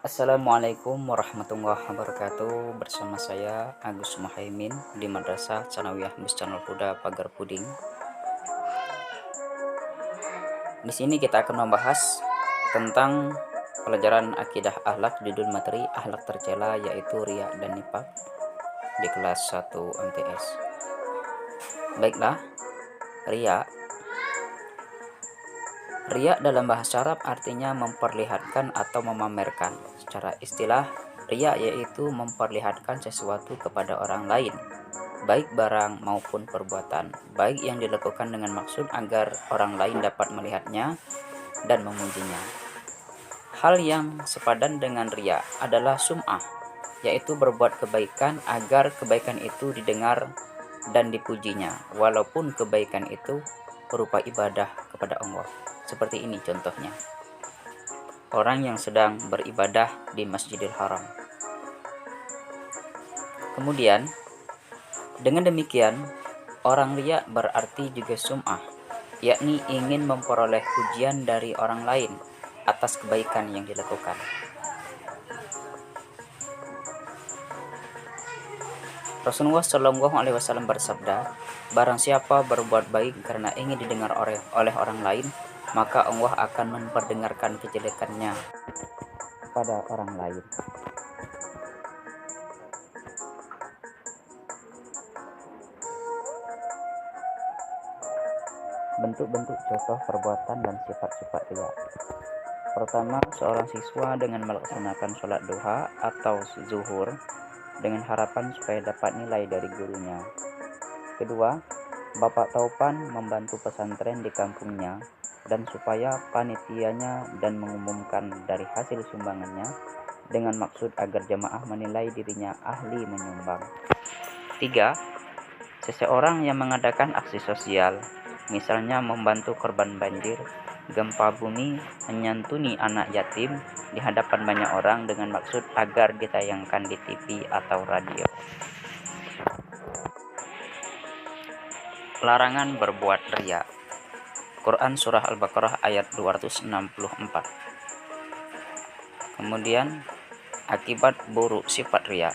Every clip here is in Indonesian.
Assalamualaikum warahmatullahi wabarakatuh. Bersama saya Agus Muhaimin di Madrasah Tsanawiyah Bustanul Huda Pagar Puding. Di sini kita akan membahas tentang pelajaran akidah akhlak, judul materi akhlak tercela, yaitu riya dan nifaq di kelas 1 MTS. Baiklah, riya. Riya dalam bahasa Arab artinya memperlihatkan atau memamerkan. Secara istilah, riya yaitu memperlihatkan sesuatu kepada orang lain, baik barang maupun perbuatan, baik yang dilakukan dengan maksud agar orang lain dapat melihatnya dan memujinya. Hal yang sepadan dengan riya adalah sum'ah, yaitu berbuat kebaikan agar kebaikan itu didengar dan dipujinya, walaupun kebaikan itu berupa ibadah kepada Allah. Seperti ini contohnya, orang yang sedang beribadah di Masjidil Haram. Kemudian, dengan demikian, orang riya berarti juga sum'ah, yakni ingin memperoleh pujian dari orang lain atas kebaikan yang dilakukan. Rasulullah Shallallahu Alaihi Wasallam bersabda, barang siapa berbuat baik karena ingin didengar oleh orang lain, maka Allah akan memperdengarkan kejelekannya pada orang lain. Bentuk-bentuk contoh perbuatan dan sifat-sifat riya. Pertama, seorang siswa dengan melaksanakan sholat duha atau zuhur dengan harapan supaya dapat nilai dari gurunya. Kedua, Bapak Taupan membantu pesantren di kampungnya dan supaya panitianya dan mengumumkan dari hasil sumbangannya dengan maksud agar jamaah menilai dirinya ahli menyumbang. Tiga, seseorang yang mengadakan aksi sosial, misalnya membantu korban banjir, gempa bumi, menyantuni anak yatim di hadapan banyak orang dengan maksud agar ditayangkan di TV atau radio. Larangan berbuat riya. Quran Surah Al-Baqarah ayat 264. Kemudian, akibat buruk sifat riya.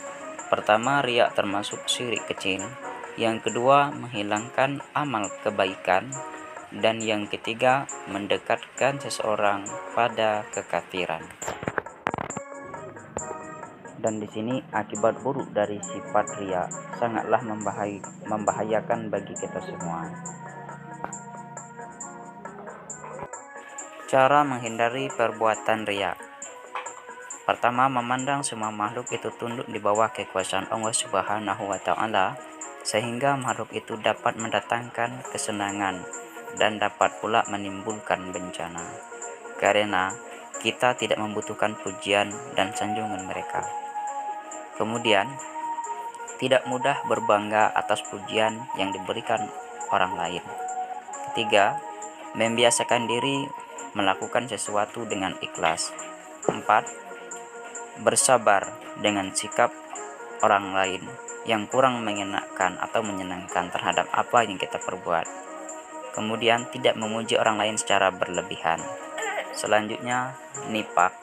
Pertama, riya termasuk syirik kecil. Yang kedua, menghilangkan amal kebaikan. Dan yang ketiga, mendekatkan seseorang pada kekafiran. Dan di sini akibat buruk dari sifat riya sangatlah membahayakan bagi kita semua. Cara menghindari perbuatan riya. Pertama, memandang semua makhluk itu tunduk di bawah kekuasaan Allah Subhanahu wa Ta'ala, sehingga makhluk itu dapat mendatangkan kesenangan dan dapat pula menimbulkan bencana, karena kita tidak membutuhkan pujian dan sanjungan mereka. Kemudian, tidak mudah berbangga atas pujian yang diberikan orang lain. Ketiga, membiasakan diri melakukan sesuatu dengan ikhlas. 4. Bersabar dengan sikap orang lain yang kurang mengenakan atau menyenangkan terhadap apa yang kita perbuat. Kemudian, tidak memuji orang lain secara berlebihan. Selanjutnya, nifaq.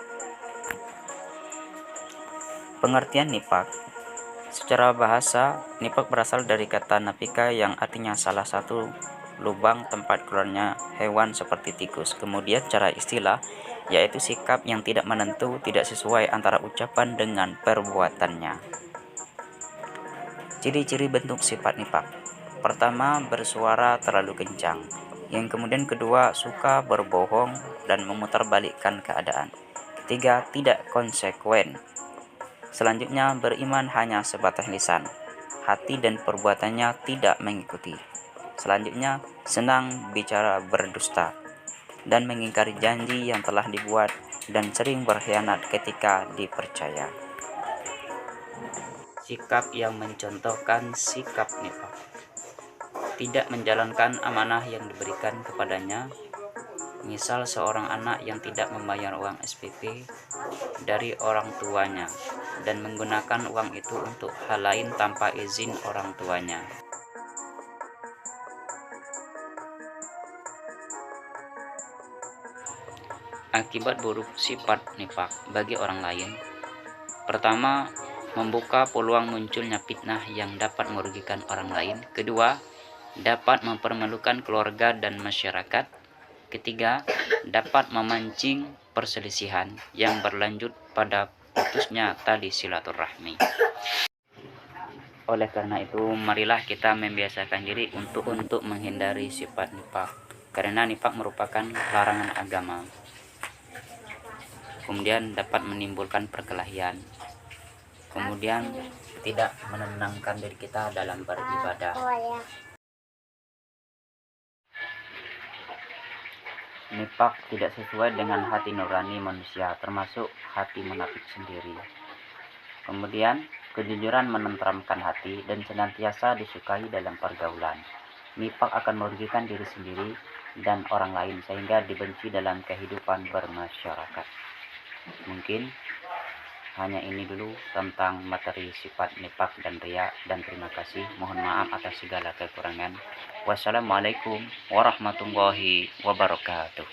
Pengertian nifaq. Secara bahasa, nifaq berasal dari kata nafika yang artinya salah satu lubang tempat keluarnya hewan seperti tikus. Kemudian cara istilah, yaitu sikap yang tidak menentu, tidak sesuai antara ucapan dengan perbuatannya. Ciri-ciri bentuk sifat nifaq. Pertama, bersuara terlalu kencang. Yang kemudian kedua, suka berbohong dan memutarbalikkan keadaan. Ketiga, tidak konsekuen. Selanjutnya, beriman hanya sebatas lisan, hati dan perbuatannya tidak mengikuti. Selanjutnya, senang bicara berdusta dan mengingkari janji yang telah dibuat dan sering berkhianat ketika dipercaya. Sikap yang mencontohkan sikap nifaq. Tidak menjalankan amanah yang diberikan kepadanya. Misal seorang anak yang tidak membayar uang SPP dari orang tuanya dan menggunakan uang itu untuk hal lain tanpa izin orang tuanya. Akibat buruk sifat nifak bagi orang lain. Pertama, membuka peluang munculnya fitnah yang dapat merugikan orang lain. Kedua, dapat mempermalukan keluarga dan masyarakat. Ketiga, dapat memancing perselisihan yang berlanjut pada putusnya tali silaturahmi. Oleh karena itu, marilah kita membiasakan diri untuk menghindari sifat nifak, karena nifak merupakan larangan agama. Kemudian dapat menimbulkan perkelahian. Kemudian tidak menenangkan diri kita dalam beribadah. Nifak tidak sesuai dengan hati nurani manusia, termasuk hati munafik sendiri. Kemudian, kejujuran menenteramkan hati dan senantiasa disukai dalam pergaulan. Nifak akan merugikan diri sendiri dan orang lain sehingga dibenci dalam kehidupan bermasyarakat. Mungkin hanya ini dulu tentang materi sifat nifak dan riya, dan terima kasih. Mohon maaf atas segala kekurangan. Wassalamualaikum warahmatullahi wabarakatuh.